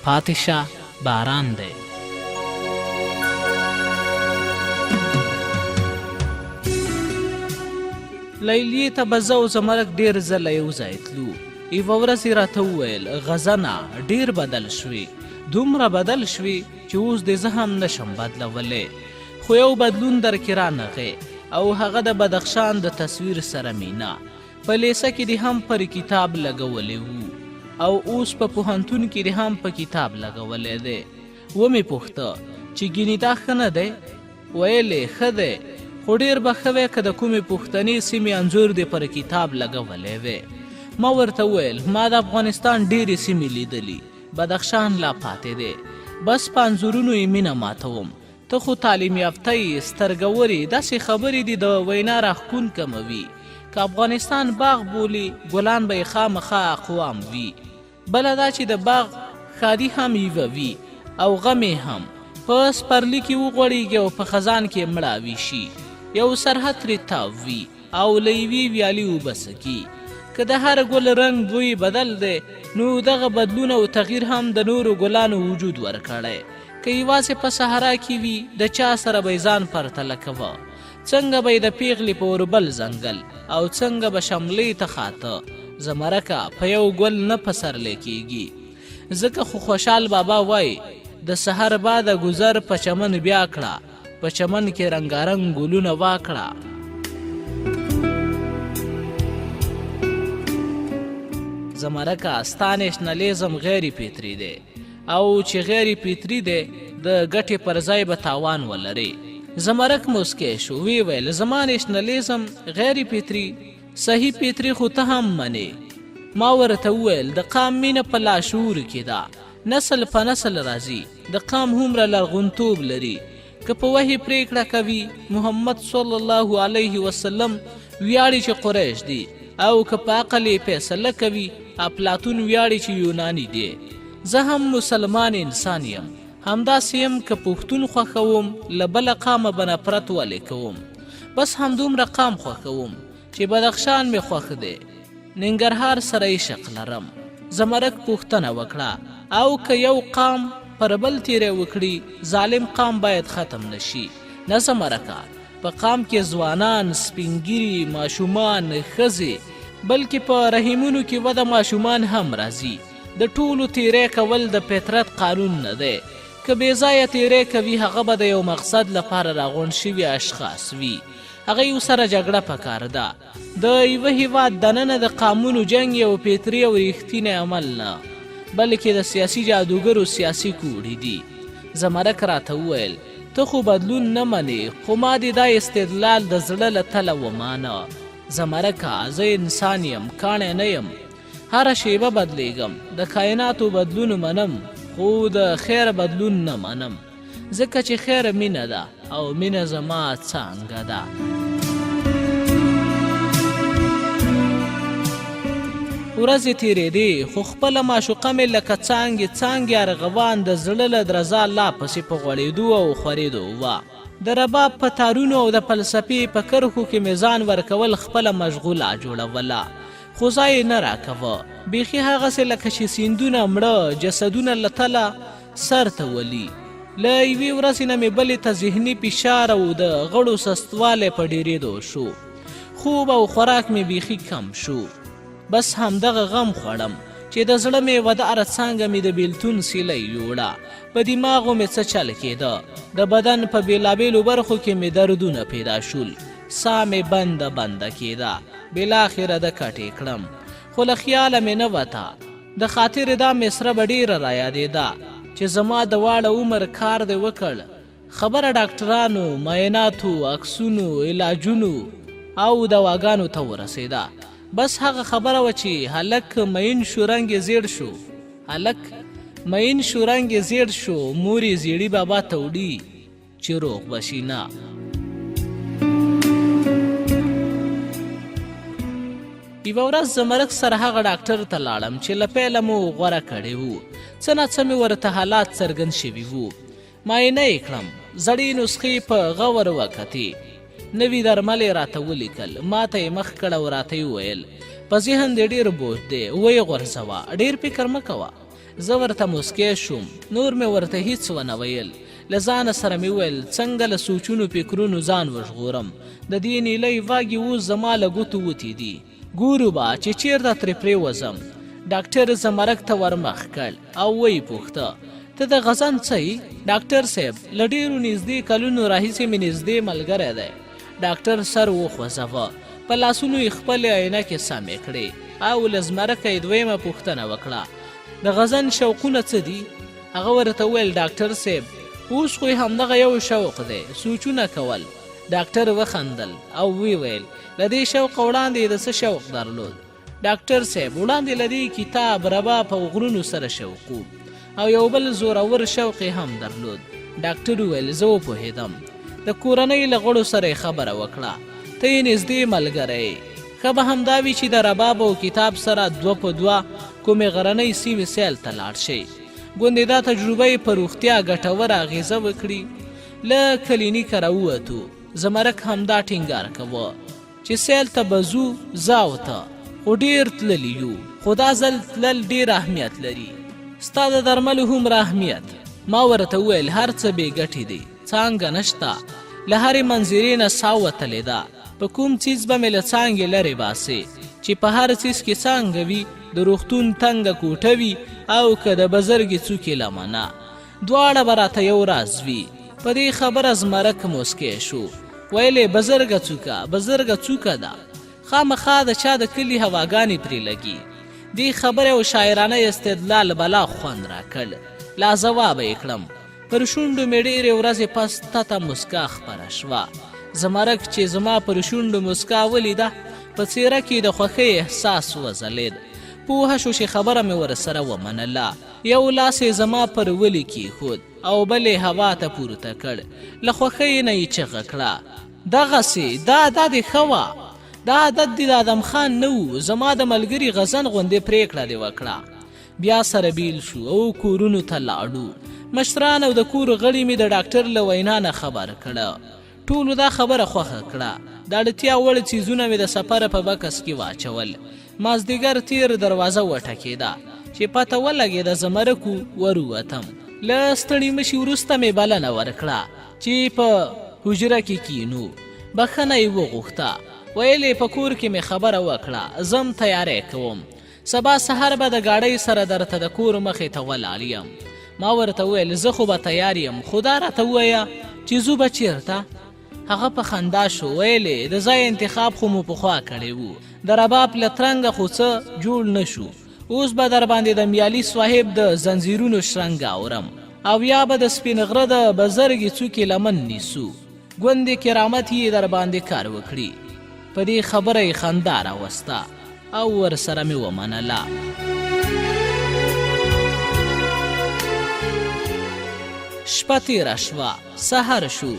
پاتې شه، باران دی. لیلیې ته به زه او زمرک ډېر ځله یو ځای تلو. یوه ورځ یې راته وویل غزنه ډېر بدل شوې، دومره بدل شوې چې اوس دې زه هم نشم بدلولی. خو یو بدلون در کې رانغی او هغه د بدخشان د تصویر سره مینا. په لیسه کې دې هم پر کتاب لګولی وو او اوس په پوهنتون کې دې هم په کتاب لګولی دی. ومې پوښته چې ګینې دا ښه نه دی؟ ویلې ښه دی، خو ډېر به ښه وی که د کومې پښتنې سیمې انځور دې پر کتاب لګولی وی. ما ورته وویل ما د افغانستان ډېرې سیمې لیدلي، بدخشان لا پاتې دی، بس په انځورونو یې مینه ماتوم. ته خو تعلیم یافته یې، سترګورې، داسې خبرې دي د وینا راښکون کموي. که افغانستان باغ بولي ګلان به یې خامخا اقوام وي. بله دا چې د باغ ښادي هم یوه وي او غم هم. په سپرلي کې وغوړېږي او په خزان کې مړاوي شي. یو سرحد ترې تاو وي او له یوې ویالې اوبه څکي. که د هر ګل رنګ بوی بدل دی نو دغه بدلون او تغییر هم د نورو ګلانو وجود ورکړی. که یوازې په صحرا کې وي د چا سره به یې ځان پرتله کوه. څنګه به یې د پیغلې په اوربل ځنګل او څنګه به شملې ته خاته. زمرکه په یو ګل نه پسرلی کېږي. ځکه خو خوشحال بابا وایي د سحر بعد گذر په چمن بیا کړه، په چمن کې رنګارنګ ګلونه واکړه. زمرکه ستا نیشنالیزم غیر فطري دی او چې غیر فطري دی د ګټې پر ځای به تاوان ولري. زمرک موسکی شو، وی ویل زما نیشنالیزم غیر فطري، صحیح فطري خو ته هم منې. ما ورته وویل د قام مینه په لاشعور کې ده، نسل په نسل راځي، د قام هومره لرغونتوب لري. که په وحي پریکړه کوي محمد صلی الله علیه وسلم ویاړي چې قریش دی، او که په عقل یې فیصله کوي افلاطون ویاړي چې یونانی دی. زه هم مسلمان انسان یم، همداسې یم که پښتون خوښوم له بله قامه به نفرت ولې کوم. بس همدومره قام خوښوم چې بدخشان مې خوښ دی، ننګرهار سره یې شق لرم. زمرک پوښتنه وکړه او که یو قام پر بل تیری وکړي ظالم قام باید ختم نشي. نه زمرکه، په قام کې ځوانان، سپینګیري، ماشومان، ښځې، بلکې په رحیمونو کې وده ماشومان هم راځي. د ټولو تیری کول د فطرت قانون نه دی. که بې ځایه تیری کوي هغه به د یو مقصد لپاره راغونډ شوي اشخاص وي. هغوی سره جګړه پکار ده. د یوه هیواد دننه د قامونو جنګ یو فطري او ریښتینی عمل نه، بلکې د سیاسي جادوګرو سیاسي کوړي دي. زمرک راته وویل ته خو بدلون نه منې، خو ما دې دا استدلال د زړه له تله ومانه. زمرکه زه انسان یم، کاڼی نه یم، هره شیبه بدلیږم. د کائناتو بدلون منم خو د خیر بدلون نه منم، ځکه چې خیر مینه ده او مینه زما څانګه ده. ورځې تېرېدې خو خپله معشوقه مې لکه څانګې څانګې ارغوان د زړه له درزا لا پسې په غوړېدو او خورېدو وه. د رباب په تارونو او د فلسفې په کرښو کې مې ځان ورکول خپله مشغوله جوړوله، خو ځای نه راکوه. بیخي هغسې لکه چې سیندونه مړه جسدونه له تله سر ته ولي. له یوې ورځې نه مې بلې ته ذهني فشار او د غړو سستوالی په ډېرېدو شو. خوب او خوراک مې بیخي کم شو. بس همدغه غم خوړم چې د زړه مې وداره څانګه مې د بیلتون سیلی یوړه. په دماغو مې څه چل کېده، د بدن په بېلابېلو برخو کې مې دردونه پیدا شول. ساه مې بنده کېده، بلاخره د کټې کړم، خو له خیاله مې نه وته. د خاطر دا مصره به ډېره رایادېده چې زما د واړه عمر کار دې وکړ. خبره ډاکټرانو، معایناتو، عکسونو، علاجونو او دواګانو ته ورسېده. بس هغه خبره وه چې هلک مین شو رنګ یې زیړ شو، هلک مین شو رنګ یې زیړ شو، مور یې زیړي بابا ته وړي چې روغ بشي نه. یوه ورځ زمرک سره هغه ډاکټر ته لاړم چې له پیله مو غوره کړی وو. څه ناڅه مې ورته حالات څرګند شوي وو. معاینه یې کړم، زړې نسخې په غور وکتې، نوي درمل یې راته ولیکل. ما ته یې مخ کړه او راته یې وویل په ذهن دې ډېر بوج دی، ویې غورځوه، ډېر فکر مه کوه. زه ورته موسکی شوم. نور مې ورته هیڅ ونه ویل. له ځانه سره مې ویل څنګه له سوچونو فکرونو ځان وژغورم. د دې نیلۍ واګې اوس زما له ګوتو وتې دي. ګورو به چې چیرته ترې پرېوځم. ډاکټر زمرک ته ورمخ کړ او ویې پوښته ته د غزن څه یې؟ ډاکټر صاحب له ډېرو نږدې کلونو راهیسې مې نږدې ملګری دی. ډاکټر سر وخوځوه. په لاسونو یې خپلې عینکې سمې کړې او له زمرکه یې دویمه پوښتنه وکړه د غزن شوقونه څه دي؟ هغه ورته وویل ډاکټر صاحب اوس خو یې همدغه یو شوق دی، سوچونه کول. ډاکټر وخندل او وی ویل له دې شوق وړاندې د څه شوق درلود؟ ډاکټر صاحب وړاندې له دې کتاب، رباب او غرونو سره شوق او یو بل زورور شوق یې هم درلود. ډاکټر وویل زه وپوهېدم. د کورنۍ له غړو سره یې خبره وکړه ته یې نږدې ملګری. ښه به همدا وي چې د رباب او کتاب سره دوه په دوه کومې غرنۍ سیمې سیل ته لاړ شئ. ګوندې دا تجربه یې په روغتیا ګټوره اغېزه وکړي. له کلینیکه راووتو. زمرک همدا ټینګار کوه چې سیل ته به ځو، زاو ته خو ډېر تللي یو، خو دا ځل تلل ډېر اهمیت لري. ستا د درملو هومره اهمیت. ما ورته وویل هر څه بې ګټې دی، څانګه نشته. له هرې منظرې نه ساه وتلې ده. په کوم څیز به مې له څانګې لرې باسې چې په هر څیز کې څانګه وي، د روغتون تنګه کوټه وي او که د بزرګې څوکې لمنه، دواړه به راته یو راز وي. په دې خبره زمرک موسکی شو. ویلې بزرګه څوکه ده، خامخا د چا د کلي هواګانې پرې لګي. دې خبرې او شاعرانه استدلال بلا خوند راکړ. لاځوابه یې کړم. پر شونډو مې ډېرې ورځې پس تته مسکا خپره شوه. زمرک چې زما پر شونډو مسکا ولیده په څېره کې د خوښۍ احساس وځلېد. پوهه شو چې خبره مې ورسره ومنله. یو لاس یې زما پر ولي کېښود او بل یې هوا ته پورته کړ. له خوښۍ نه یې چغه کړه دغسې دا دې ښه وه. دا عادت دې د ادم خان نه و. زما د ملګري غزن غوندې پرېکړه دې وکړه. بیا سره بیل شو او کورونو ته لاړو. مشران او د کور غړي مې د ډاکټر له وینا نه خبر کړه. ټولو دا خبره خوښه کړه. د اړتیا وړ څیزونه مې د سفره په بکس کې واچول. مازدیګر تیر دروازه وټکېده چې پته ولګېده زمرکو ورووتم. له ستړي مشي وروسته مې بلنه ورکړه چې په حجره کې کینو. بخښنه یې وغوښته. ویلې په کور کې مې خبره وکړه زم تیاری کوم. سبا سهار به د ګاډۍ سره درته د کور مخې ته ولاړ یم. ما ورته وویل زه خو به تیار یم، خو دا راته ووایه چې ځو به چېرته؟ هغه په خندا شو. ویلې د ځای انتخاب خو مو پخوا کړی و. د رباب له ترنګه خو څه جوړ نه شو. اوس به در باندې د میالي صاحب د زنځیرونو شرنګ اورم او یا به د سپین غره د بزرګې څوکې لمن نیسو. ګوندې کرامت یې در باندې کار وکړي. په دې خبره یې خندا راوسته او ورسره مې ومنله. شپه تېره شوه، سحر شو.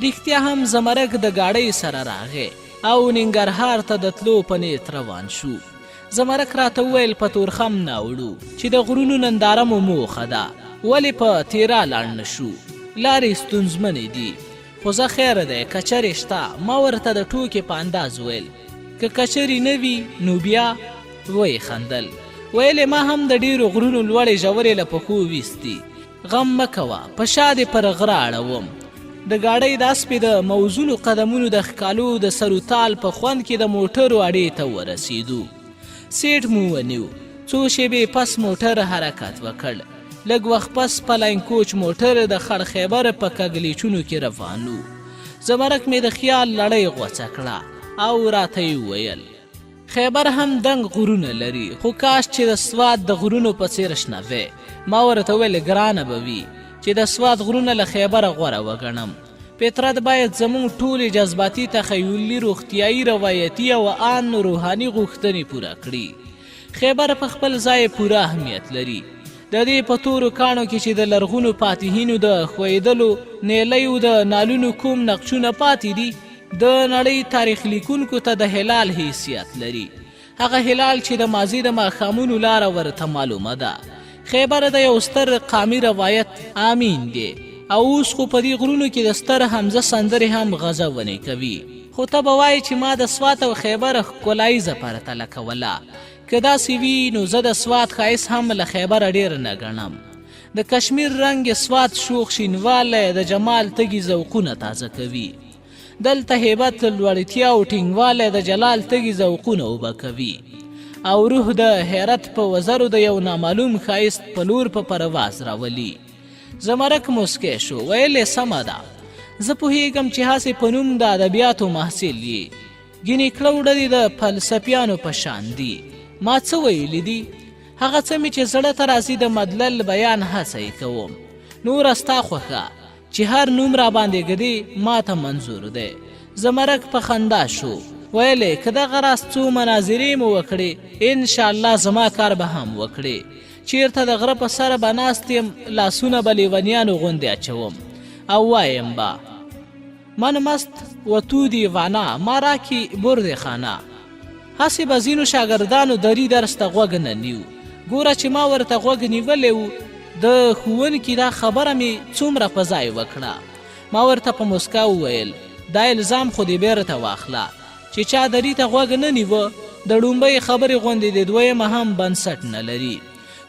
رښتیا هم زمرک د ګاډۍ سره راغی او ننګرهار ته د تلو په نیت روان شو. زمرک راته وویل په تورخم نه وړو چې د غرونو ننداره مو موخه ده، ولې په تیرا لاړ نه شو؟ لارې ستونزمنې دي، خو زه خیره دی که چرې شته. ما ورته د ټوکې په انداز ویل که کچرې نه وي نو بیا. ویې خندل. ویلې ما هم د ډېرو غرونو لوړې ژورې له پښو ویستي. غم مه کوه، په شا دې پر غره اړوم. د ګاډۍ د اسپې د موزونو قدمونو د ښکالو د سروتال په خوند کې د موټرو اډې ته ورسېدو. سیټ مو ونیو. څو شېبې پس موټر حرکت وکړ. لږ وخت پس پلاین کوچ موټر د خړ خیبر په کږلېچونو کې روان و. زمرک مې د خیال لړۍ غوڅه کړه او راته یې وویل خیبر هم دنګ غرونه لري، خو کاش چې د سوات د غرونو په څېر شنه وی. ما ورته ویل ګرانه به وي چې د سوات غرونه له خیبره غوره وګڼم. فطرت باید زموږ ټولې جذباتي، تخیلي، روغتیایي، روایتي او ان روحاني غوښتنې پوره کړي. خیبر په خپل ځای پوره اهمیت لري. د دې په تورو کاڼو کې چې د لرغونو فاتحینو د ښویېدلو نیلیو د نالونو کوم نقشونه پاتې دي، د نړۍ تاریخ لیکونکو ته د هلال حیثیت لري. هغه هلال چې د ماضي د ماښامونو لاره ورته معلومه ده. خیبر د یو ستر قامي روایت آمین دی او اوس خو په دې غرونو کې د ستر حمزه سندرې هم غزونې کوي. خو ته به وایې چې ما د سوات او خیبر ښکلاییزه پرتله کوله. که داسې وي نو زه د سوات ښایست هم له خیبره ډېر نه ګڼم. د کشمیر رنګ سوات شوخ شینوالی د جمال تږي ذوقونه تازه کوي. دلته هیبت لوړتیا او ټینګوالی د جلال تږي ذوقونه اوبه کوي او روح د حیرت په وزرو د یو نامعلوم ښایست په لور په پرواز راولي. زمرک مسکی شو، ویلې سمه ده، زه پوهیږم چې هسې په نوم د ادبیاتو محصل یې، ګینې کړه دې د فلسفیانو په شان دي. ما څه ویلي دي؟ هغه څه مې چې زړه ته راځي د مدلل بیان هڅه یې کوم. نوره ستا خوښه چې هر نوم را باندې ږدې ما ته منظور دی. زمرک په خندا شو، ویلې که دغه راز څو مناظرې مو وکړې انشاءالله زما کار به هم وکړې. چیرته د غره په سره به ناست یم، لاسونه به لیونیانو غوندې اچوم او وایم به من مست و تو دیوانه ما راکي برد خانه. هسې به ځینو شاګردانو دري درس ته غوږ نه نیو. ګوره چې ما ورته غوږ نیولی و، د ښوونکي دا خبره مې څومره په ځای وکړه. ما ورته په مسکا وویل دا الزام خو دې بیرته واخله چې چا دري ته غوږ نه نیوه د ډومبۍ خبرې غوندې د دویمه هم بنسټ نه لري.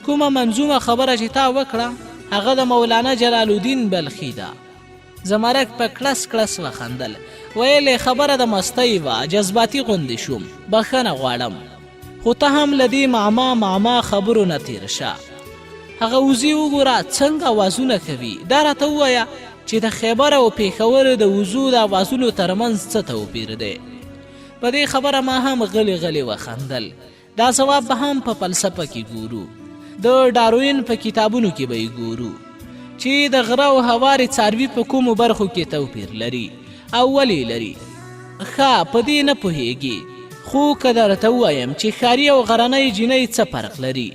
کومه منظومه خبره چې تا وکړه هغه د مولانا جلال الدین بلخي ده. زمرک په کړس کړس وخندل، ویلې خبره د مستۍ وه، جذباتي غوندې شوم، بخښنه غواړم، خو ته هم له دې معما خبرو نه تېر شه. هغه وزې وګوره څنګه اوازونه کوي. دا راته ووایه چې د خیبر او پېښور د وزو د اوازونو ترمنځ څه توپیر دی. په دې خبره ما هم غلې غلې وخندل. دا ځواب به هم په فلسفه کې ګورو، د ډاروین په کتابونو کې به یې ګورو چې د غره او هوارې څاروي په کومو برخو کې توپیر لري او ولې لري. ښه په دې نه پوهیږي، خو که درته ووایم چې ښاري او غرنۍ جینۍ څه فرق لري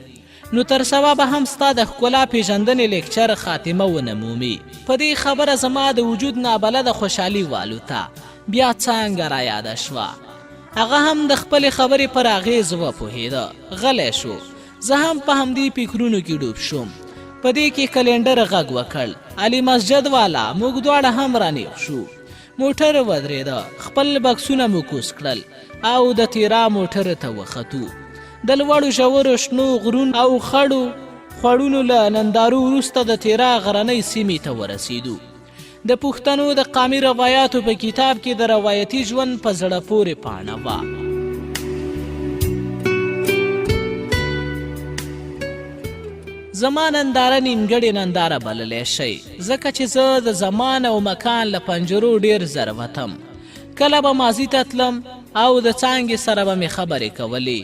نو تر سبا به هم ستا د ښکلا پیژندنې لیکچر خاتمه ونه مومي. په دې خبره زما د وجود نابلده خوشحالي والوته بیا څانګه را یاده شوه. هغه هم د خپلې خبرې پر اغېز وپوهېده، غلی شو. زه هم په همدې فکرونو کې ډوب شوم. په دې کې کلنډر غږ وکړ، علي مسجد والا. موږ دواړه هم رانیغ شو. موټر ودرېده، خپل بکسونه مو کوز کړل او د تیرا موټر ته وختو. د لوړو ژورو شنو غرونو او خړو خوړونو له نندارو وروسته د تیرا غرنۍ سیمې ته ورسېدو. د پښتنو د قامي روایاتو په کتاب کې د روایتي ژوند په زړه پورې پاڼه وه. زما ننداره نیمګړې ننداره بللی شئ، ځکه چې زه د زمان او مکان له پنجرو ډېر زر وتم. کله به ماضي ته تلم او د څانګې سره به مې خبرې کولې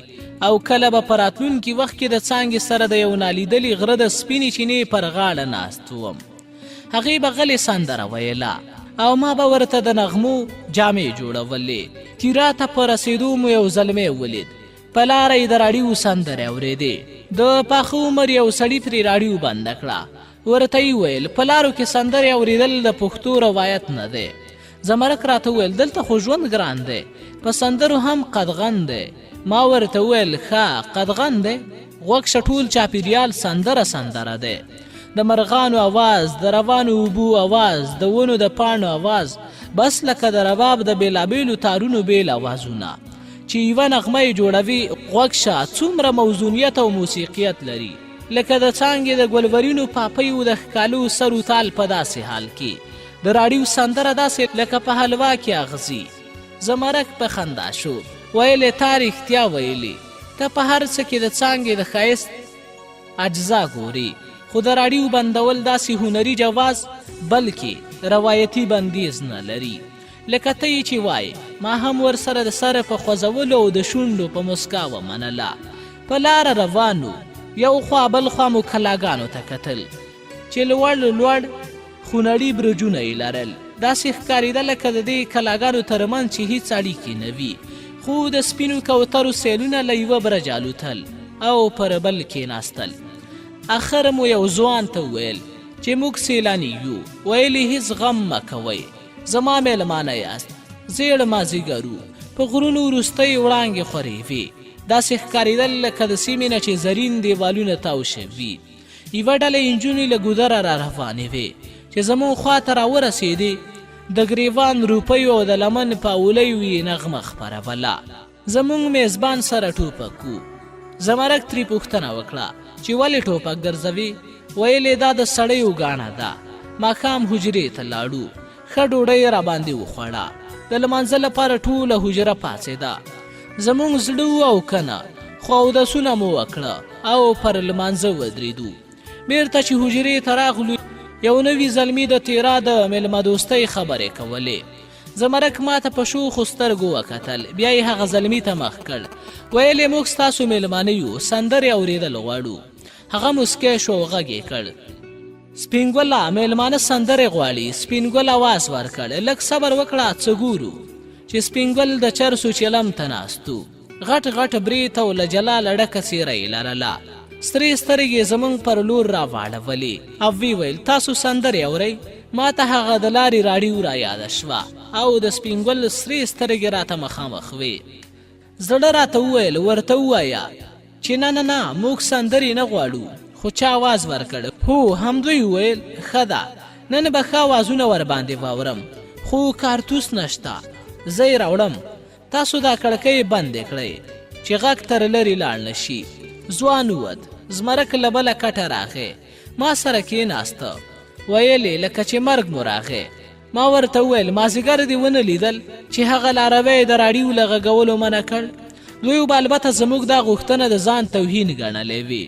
او کله به په راتلونکي وخت کې د څانګې سره د یو نالیدلي غره د سپینې چینې پر غاړه ناست وم. هغې به غلې سندره ویله او ما به ورته د نغمو جامې جوړولې. تیرا ته په رسېدو مو یو زلمی ولید، په لاره یې د راډیو سندرې اورېدې. د پاخه عمر یو سړي پرې راډیو بنده کړه. ورته یې ویل په لارو کې سندرې اورېدل د پښتو روایت نه دی. زمرک راته ویل دلته خو ژوند ګران دی، په سندرو هم قدغن دی. ما ورته ویل ښه قدغن دی، غوږ شه ټول چاپېریال سندره دی. د مرغانو اواز، د روانو اوبو اواز، د ونو د پاڼو اواز، بس لکه د رباب د بېلابېلو تارونو بېل اوازونه چې یوه نغمه یې جوړوي. غوږ شه څومره موزونیت او موسیقیت لري، لکه د څانګې د ګلورینو پاپیو د ښکالو سر و تال په داسې حال کې. د راډیو سندره داسې لکه په حلوا کې اغزي. زمرک په خندا شو، ویلې تا رښتیا ویلي، ته په هر څه کې د څانګې د ښایست اجزا ګوري، خو د راډیو بندول داسې هنري جواز بلکې روایتي بندیز نه لري. لکه ته یې چې وایې، ما هم ورسره د سره په خوځولو او د شونډو په مسکا ومنله. په لاره روانو، یو خوا بل خوا مو کلاګانو ته کتل چې لوړ خونړي برجونه یې لرل. داسې ښکارېده لکه د دې کلاګانو ترمنځ چې هیڅ اړیکې نه وي، خو د سپینو کوترو سیلونه له یوه برج الوتل او پر بل کېناستل. اخر مو یو ځوان ته وویل چې موږ سیلاني یو. ویلې هیڅ غم مه کوئ، زما میلمانه یاست. زیړ مازدیګر و، په غرونو وروستۍ وړانګې خورې وې. داسې ښکارېدل لکه د سیمې نه چې زرین دیوالونه تاو شوي. یوه ډله نجونې له ګودره را روانې وې چې زموږ خوا ته راورسېدې. د ګریوان روپیو او د لمن پاولیو یې نغمه خپروله. زموږ میزبان سره ټوپک و، زمرک ترې پوښتنه وکړه چې ولې ټوپک ګرځوي؟ ویلې دا د سړیو ګاڼه ده. ماښام حجرې ته لاړو. ښه ډوډۍ یې راباندې وخوړه. د لمانځه لپاره ټوله حجره پاڅېده. زموږ زړه او کنه خو اودسونه مو وکړه او پر لمانځه ودرېدو. بیرته چې حجرې ته راغلو یو نوي زلمي د تیرا د مېلمه دوستۍ خبرې کولې. زمرک ماته په شوخو سترګو وکتل. بیا یې هغه زلمي ته مخ کړ. ویلې موږ ستاسو مېلمانه یو، سندرې اورېدل غواړو. هغه مسکی شو او غږ یې کړ سپین ګله مېلمانه سندرې غواړي. سپین ګل اواز ورکړ لږ صبر وکړه څه ګورو. چې سپین ګل د چرسو چلم ته ناست و. غټ غټ برېت او له جلاله ډکه څېره یې لرله. سترې سترګې زموږ پر لور راواړولې او وی ویل تاسو سندرې اورئ؟ ما ته هغه د لارې راډیو را یاده شوه او د سپین ګل سرې سترګې راته مخامخ وې. زړه راته وویل ورته ووایه چې نه موږ سندرې نه غواړو. خو چا آواز ورکړ؟ هو همدوی وویل ښه ده نن به ښه آوازونه ورباندې واورم خو کارتوس نشته. زه یې راوړم. تاسو دا کړکۍ بندې کړئ چې غږ تر لرې لاړ نه شي. ځوان ووت. زمرک له بله کټه راغی. ما سره کېناسته. ویلې لکه چې مرګ مو راغی. ما ورته وویل مازدیګر دې ونه لیدل چې هغه لاروی د راډیو له غږولو منع کړ؟ دوی به البته زموږ دا غوښتنه د ځان توهین ګڼلی وي.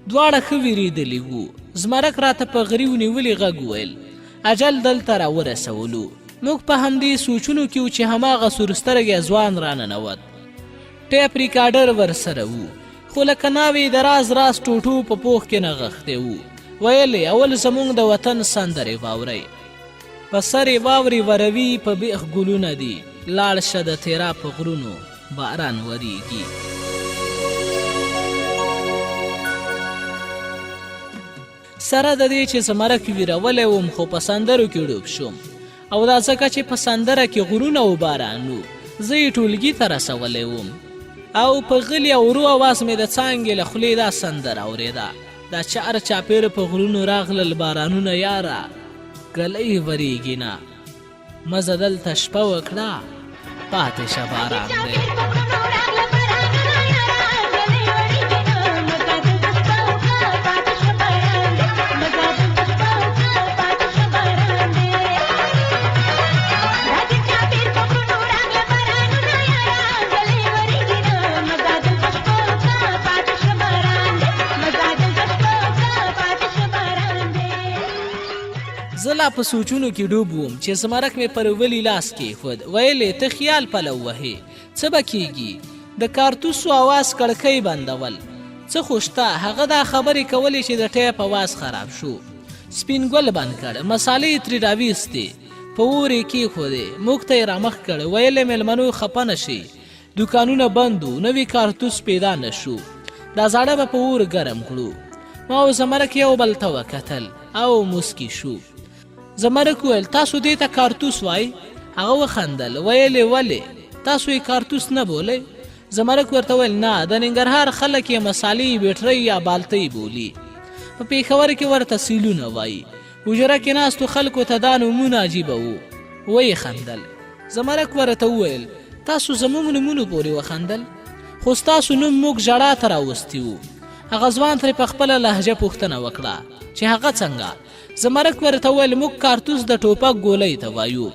دواړه ښه ویرېدلي وو. زمرک راته په غریو نیولي غږ وویل اجل دلته راورسولو. موږ په همدې سوچونو کې وو چې هماغه سورسترګی ځوان راننوت. ټیپ ریکارډر ورسره وو خو لکه ناوې د راز راز ټوټو په پوښ کې نغښتی وو. ویلې اول زموږ د وطن سندرې واورئ. په سر یې واورې وروي په بیخ ګلونه دي. لاړ شه د تیرا په غرونو باران وریږي. سره د دې چې زمرک ویرولی وم خو په سندرو کې ډوب شوم او دا ځکه چې په سندره کې غرونه و باران و. زه یې ټولګي ته رسولی وم او په غلي او ورو اواز مې د څانګې له خولې دا سندره اورېده. دا چار چاپېره په غرونو راغلل بارانونه یاره ګلی وریږي نه. مزه دلته شپه وکړه پاتې شه باران دی. زه لا په سوچونو کې ډوب وم چې زمرک مې پر ولي لاس کېښود. ویلې ته خیال پلو وهې څه به کېږي؟ د کارتوسو اواز کړکۍ بندول څه خو شته. هغه دا خبرې کولې چې د ټیپ اواز خراب شو. سپین ګل بند کړ. مسالې یې ترې راویستې په اور یې کېښودې. موږ ته یې رامخ کړ. ویلې مېلمنو خفه نه شي دوکانونه بند و نوي کارتوس پیدا نه شو. دا زاړه به په اور ګرم کړو. ما او زمرک یو بل ته وکتل او مسکي شو. زمرک ویل تاسو دې ته کارتوس وای؟ هغه وخندل. ویلې ولې تاسو یې کارتوس نه بولئ؟ زمرک ورته ویل نه د ننګرهار خلک یې مسالې بیټرۍ یا بالتۍ بولي. په پېښور کې ورته سیلونه وایي. حجره کې ناستو خلکو ته دا نومونه عجیبه وو. ویې خندل. زمرک ورته وویل تاسو زموږ نومونو پورې وخندل خو ستاسو نوم موږ ژړا ته راوستی وو. هغه ځوان ترې په خپله لهجه پوښتنه وکړه چې هغه څنګه؟ زمرک ورته وویل موږ کارتوس د ټوپک ګولۍ ته وایو.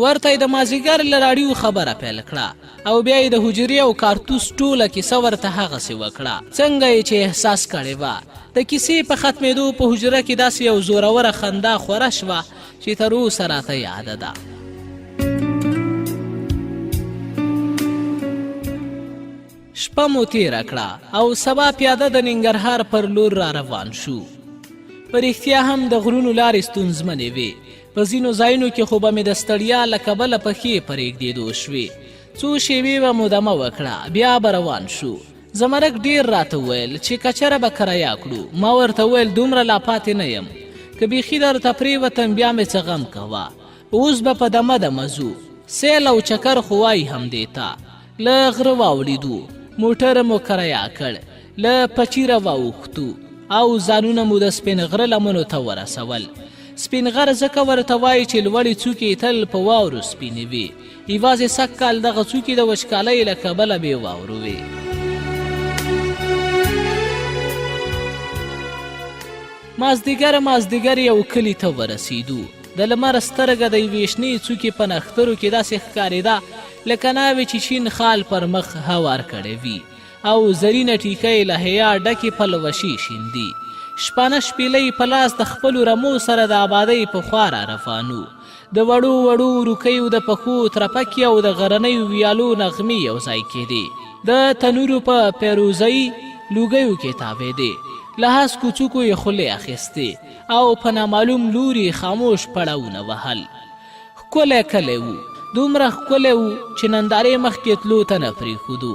ورته یې د مازدیګر له راډیو خبره پیل کړه او بیا یې د حجرې او کارتوس ټوله کیسه ورته هغسې وکړه څنګه یې چې احساس کړې وه. د کیسې په ختمېدو په حجره کې داسې یو زوروره خندا خوره شوه چې تر اوسه راته یاده ده. شپه مو تېره کړه او سبا پیاده د ننګرهار پر لور را روان شو. په رښتیا هم د غرونو لارې ستونزمنې وې. په ځینو ځایونو کې خو به مې د ستړیا له کبله پښې پرېږدېدو شوې. څو شېبې به مو دمه وکړه بیا به روان شو. زمرک ډېر راته وویل چې کچره به کرایه کړو. ما ورته وویل دومره لا پاتې نه یم. که بیخي درته پرېوتم بیا مې څه غم کوه. اوس به په دمه دمه ځو. سیل او چکر خو وایي همدې ته. له غره واوړېدو. موټر مو کرایه کړ. له پچیره واوښتو او ځانونه مو د سپین غره لمنو ته ورسول. سپین غر ځکه ورته وایي چې لوړې څوکې تل په واورو سپینې وي. یوازې سږ کال دغه څوکې د وچکالۍ له کبله بې واورو وې. مازدیګر یو کلي ته ورسېدو. د لمر سترګه د یوې شنې څوکې په نښترو کې داسې ښکارېده لکه ناوې چې شین خال پر مخ هوار کړی وي او زرینه ټیکۍ له حیا ډکې پلوشې شیندي. شپانه شپیلۍ په لاس د خپلو رمو سره د آبادۍ په خوا را روانو. د وړو وړو روکیو د پښو ترپکې او د غرنیو ویالو نغمې یو ځای کېدې. د تنورو په پیروزۍ لوګیو کې تاوېدې. له هسکو څوکو یې خولې اخیستې او په نامعلوم لوري خاموش پړاوونه وهل. ښکلی کلی و، دومره ښکلی و چې نندارې مخکې تلو ته نه پرېښودو.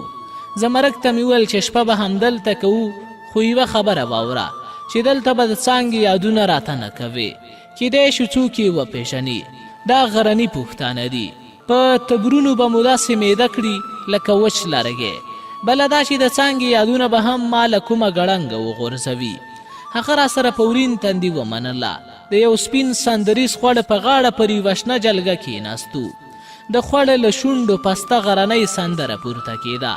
زمرک ته مې وویل چې شپه به همدلته کوو، خو یوه خبره واوره چې دلته به د څانګې یادونه راته نه کوې. کیدای شو څوک یې وپېژنې. دا غرني پښتانه دي، په تبرونو به مو داسې میده کړي لکه وچ لرګی. بله دا چې د څانګې یادونه به هم ما له کومه ګړنګه وغورځوي. هغه را سره په ورین تندي ومنله. د یو سپین سندریز خوړ په غاړه پر یوه شنه جلګه کېناستو. د خوړ له شونډو پسته غرنۍ سندره پورته کېده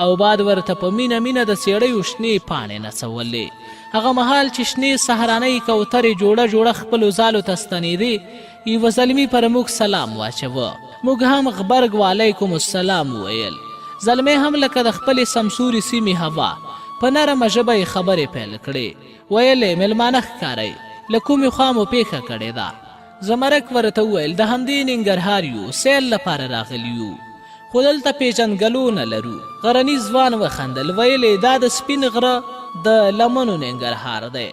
او باد ورته په مینه مینه د څېړیو شنې پاڼې نڅولې. هغه مهال چې شنې سهرانۍ کوترې جوړه جوړه خپلو ځالو ته ستنېدې، یوه زلمي پر موږ سلام واچوه. موږ هم غبرګ وعلیکم السلام وویل. زلمی هم لکه د خپلې سمسوري سیمې هوا په نرمه ژبه یې خبرې پیل کړې. ویلې میلمانه ښکارئ، له کومې خوا مو پیښه کړې ده؟ زمرک ورته وویل د همدې ننګرهار یو، سیل لپاره راغلي یو، خو دلته پیژنګلو نه لرو. غرني ځوان وخندل. ویلې دا د سپین غره د لمنو ننګرهار دی.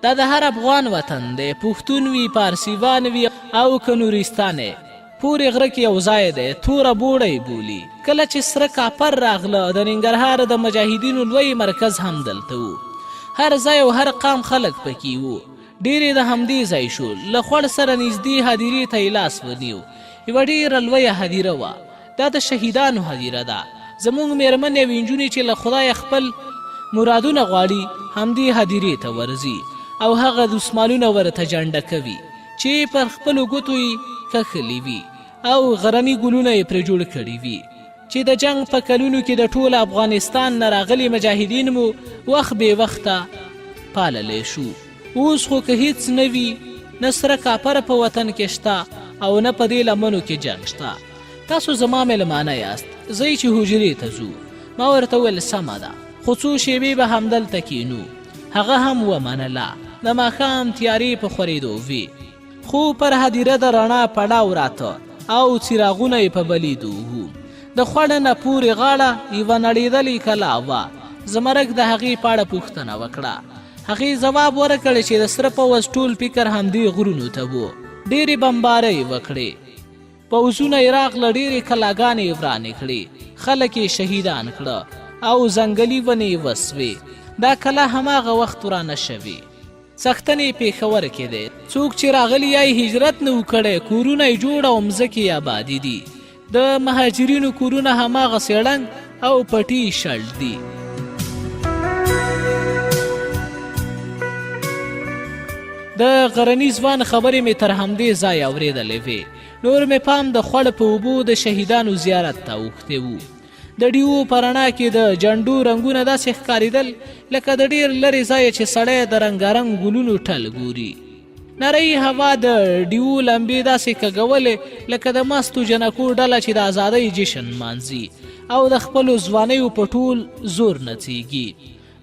دا د هر افغان وطن دی، پښتون وي، پارسیوان وي او که نورستان یې. پورې غره کې یو ځای دی، توره بوړی بولي. کله چې سره کاپر راغله د ننګرهار د مجاهدینو لوی مرکز هم دلته و. هر ځای او هر قام خلک پکې وو. ډېرې د همدې ځای شو. له خوړ سره نږدې هدیرې ته یې لاس ونیو. یوه ډېره لویه هدیره وه. دا د شهیدانو هدیره ده. زموږ میرمنې او نجونې چې له خدایه خپل مرادونه غواړي همدې هدیرې ته ورځي او هغه دسمالونه ورته جنډه کوي چې پر خپلو ګوتو یې کښلي وي او غرني ګلونه یې پرې جوړ کړي وي چې د جنګ په کلونو کې د ټول افغانستان نه راغلي مجاهدین مو وخت بې وخته پاللی شو. اوس خو که هیڅ نه وي، نه سره کاپره په وطن کې شته او نه په دې لمنو کې جنګ شته. تاسو زما میلمانه یاست، ځئ چې حجرې ته ځو. ما ورته وویل سمه ده، خو څو شېبې به همدلته کینو. هغه هم ومنله. د ماښام تیارې په خورېدو وي، خو پر هدیره د رڼا پړاو راته او څراغونه یې په بلیدو وو. د خوړه نه پورې غاړه یوه نړېدلې کلا وه. زمرک د هغې په اړه پوښتنه وکړه. هغې ځواب ورکړ چې د سره پوځ ټول فکر همدې غرونو ته و. ډېرې بمبارۍ یې وکړې، پوځونه یې راغله، ډېرې کلاګانې یې ورانې کړې، خلک یې شهیدان کړه او ځنګلي ونې یې وسوې. دا کلا هماغه وخت ورانه شوې. سختنې پېښور کې دی. څوک چې راغلي یا هجرت نه و کړی، کورونه یې جوړ او مځکې یې آبادي دي. د مهاجرینو کورونه هماغه څېړنګ او پټي شړ دي. د غرني ځوان خبرې مې تر همدې ځای اورېدلې وې. نور مې پام د خوړ په اوبو د شهیدانو زیارت ته اوښتی و. د ډیوو په رڼا کې د جنډو رنګونه داسې ښکارېدل لکه د ډېر لرې ځایه چې سړی د رنګارنګ ګلونو ټل ګوري. نری هوا د ډیوو لمبې داسې کږولې لکه د مستو جنکو ډله چې د ازادۍ جشن مانځي او د خپلو ځوانیو په ټول زور نڅېږي.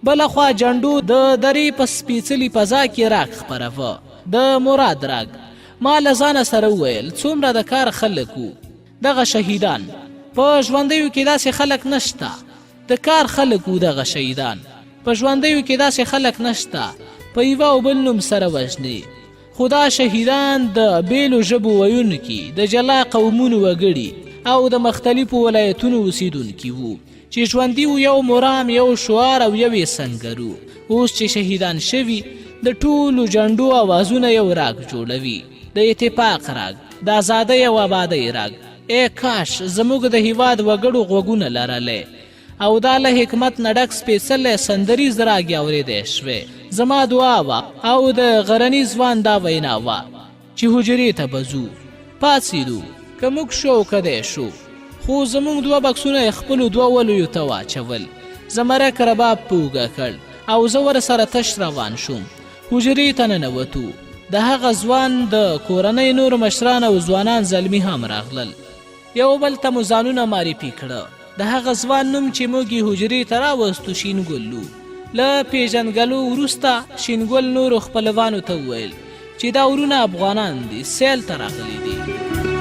بله خوا جنډو د درې په سپېڅلي فضا کې راګ خپروه، د مراد راګ. ما له ځانه سره وویل څومره د کار خلک وو. دغه شهیدان په ژوندیو کې داسې خلک نشته. د کار خلک وو دغه شهیدان. په ژوندیو کې داسې خلک نشته په یوه او بل نوم سره وژني. خو دا شهیدان د بیلو ژبو ویونکي، د جلا قومونو وګړي او د مختلفو ولایتونو اوسیدونکي وو چې ژوندي وو. یو مرام، یو شعار او یو یې سنګرو. اوس چې شهیدان شوي، د ټولو جنډو آوازونه یو راګ جوړوي، د اتفاق راګ، د ازادۍ او آبادۍ راګ. ای کاش زموږ د هیواد وګړو غوږونه لرلی او دا له حکمت نه ډک سپېڅلی سندریز راګ یې اورېدی شوی. زما دعا وه او د غرني ځوان دا وینا وه چې حجرې ته به ځو. پاڅېدو، که موږ شو او که دی شو، خو زموږ دوه بکسونه یې خپلو دوه ولیو ته واچول. زمرک رباب په اوږه کړ او زه ورسره تش روان شوم. حجرې ته ننوتو. د هغه ځوان د کورنۍ نور مشران او ځوانان زلمي هم راغلل. یو بل ته مو ځانونه معرفي کړه. د هغه ځوان نوم چې موږ یې حجرې ته راوستو شینګل و. له پیژنګلو وروسته شینګل نورو خپلوانو ته وویل چې دا ورونه افغانان دي، سیل ته راغلي دي.